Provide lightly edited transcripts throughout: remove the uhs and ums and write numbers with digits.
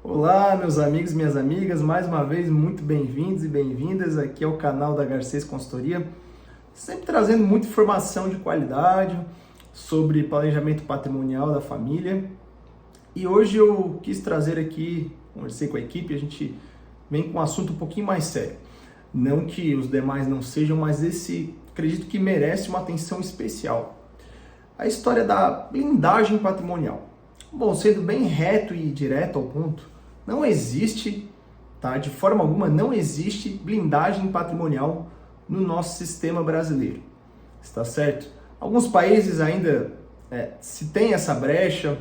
Olá, meus amigos e minhas amigas, mais uma vez muito bem-vindos e bem-vindas aqui ao canal da Garcês Consultoria, sempre trazendo muita informação de qualidade sobre planejamento patrimonial da família. E hoje eu quis trazer aqui, conversei com a equipe, a gente vem com um assunto um pouquinho mais sério. Não que os demais não sejam, mas esse acredito que merece uma atenção especial. A história da blindagem patrimonial. Bom, sendo bem reto e direto ao ponto, não existe, tá? De forma alguma, não existe blindagem patrimonial no nosso sistema brasileiro. Está certo? Alguns países ainda se tem essa brecha.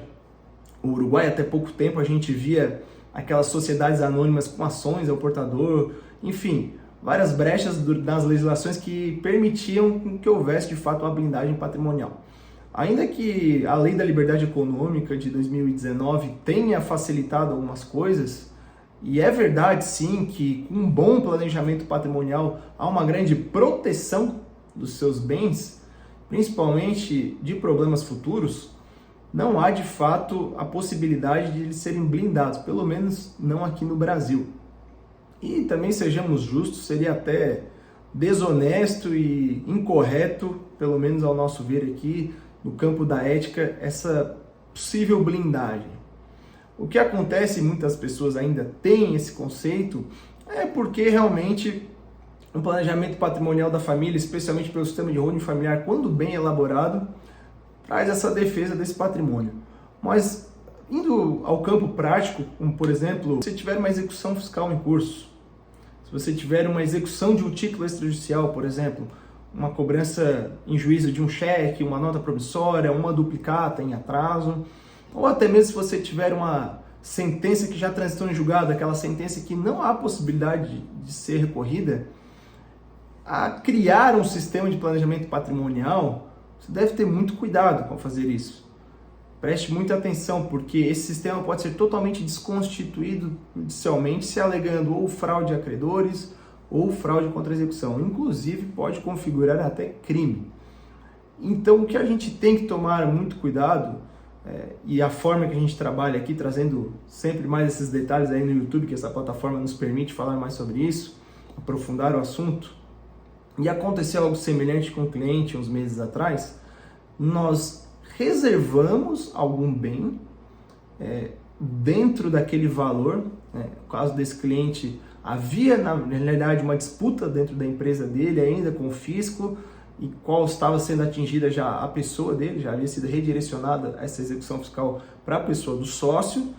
O Uruguai, até pouco tempo, a gente via aquelas sociedades anônimas com ações ao portador, enfim, várias brechas nas legislações que permitiam que houvesse de fato uma blindagem patrimonial. Ainda que a Lei da Liberdade Econômica de 2019 tenha facilitado algumas coisas, e é verdade sim que com um bom planejamento patrimonial há uma grande proteção dos seus bens, principalmente de problemas futuros, não há de fato a possibilidade de eles serem blindados, pelo menos não aqui no Brasil. E também, sejamos justos, seria até desonesto e incorreto, pelo menos ao nosso ver aqui, no campo da ética, essa possível blindagem. O que acontece, muitas pessoas ainda têm esse conceito, é porque realmente o planejamento patrimonial da família, especialmente pelo sistema de holding familiar, quando bem elaborado, traz essa defesa desse patrimônio. Mas, indo ao campo prático, como por exemplo, se você tiver uma execução fiscal em curso, se você tiver uma execução de um título extrajudicial, por exemplo, uma cobrança em juízo de um cheque, uma nota promissória, uma duplicata em atraso, ou até mesmo se você tiver uma sentença que já transitou em julgado, aquela sentença que não há possibilidade de ser recorrida, a criar um sistema de planejamento patrimonial, você deve ter muito cuidado com fazer isso. Preste muita atenção, porque esse sistema pode ser totalmente desconstituído judicialmente, se alegando ou fraude a credores, ou fraude contra a execução. Inclusive, pode configurar até crime. Então, o que a gente tem que tomar muito cuidado, e a forma que a gente trabalha aqui, trazendo sempre mais esses detalhes aí no YouTube, que essa plataforma nos permite falar mais sobre isso, aprofundar o assunto, e aconteceu algo semelhante com um cliente uns meses atrás, nós reservamos algum bem dentro daquele valor. No caso desse cliente, havia na realidade uma disputa dentro da empresa dele ainda com o fisco, e qual estava sendo atingida já a pessoa dele, já havia sido redirecionada essa execução fiscal para a pessoa do sócio,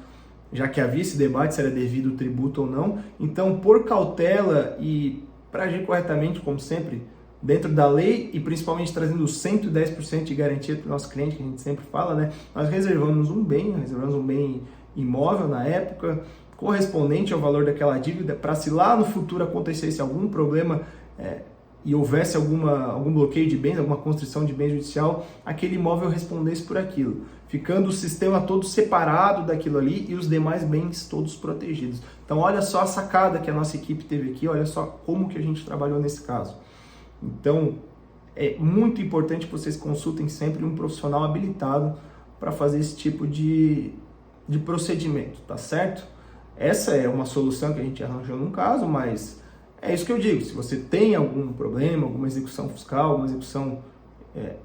já que havia esse debate se era devido o tributo ou não. Então, por cautela e para agir corretamente, como sempre, dentro da lei e principalmente trazendo os 110% de garantia para o nosso cliente, que a gente sempre fala, né? Nós reservamos um bem imóvel na época, correspondente ao valor daquela dívida, para se lá no futuro acontecesse algum problema e houvesse algum bloqueio de bens, alguma constrição de bem judicial, aquele imóvel respondesse por aquilo, ficando o sistema todo separado daquilo ali e os demais bens todos protegidos. Então olha só a sacada que a nossa equipe teve aqui, olha só como que a gente trabalhou nesse caso. Então é muito importante que vocês consultem sempre um profissional habilitado para fazer esse tipo de procedimento, tá certo? Essa é uma solução que a gente arranjou num caso, mas é isso que eu digo. Se você tem algum problema, alguma execução fiscal, alguma execução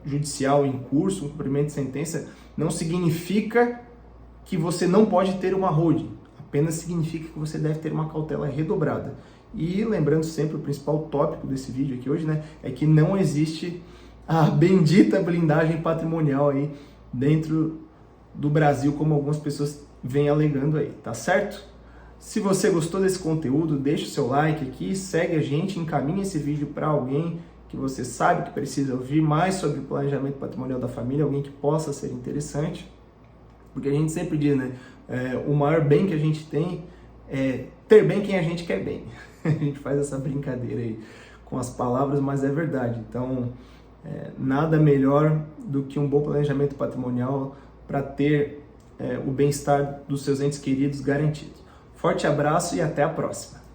judicial em curso, um cumprimento de sentença, não significa que você não pode ter uma holding. Apenas significa que você deve ter uma cautela redobrada. E lembrando sempre, o principal tópico desse vídeo aqui hoje, né, é que não existe a bendita blindagem patrimonial aí dentro do Brasil, como algumas pessoas vêm alegando aí, tá certo? Se você gostou desse conteúdo, deixa o seu like aqui, segue a gente, encaminha esse vídeo para alguém que você sabe que precisa ouvir mais sobre o planejamento patrimonial da família, alguém que possa ser interessante, porque a gente sempre diz, né, o maior bem que a gente tem é ter bem quem a gente quer bem. A gente faz essa brincadeira aí com as palavras, mas é verdade. Então, nada melhor do que um bom planejamento patrimonial para ter o bem-estar dos seus entes queridos garantido. Forte abraço e até a próxima!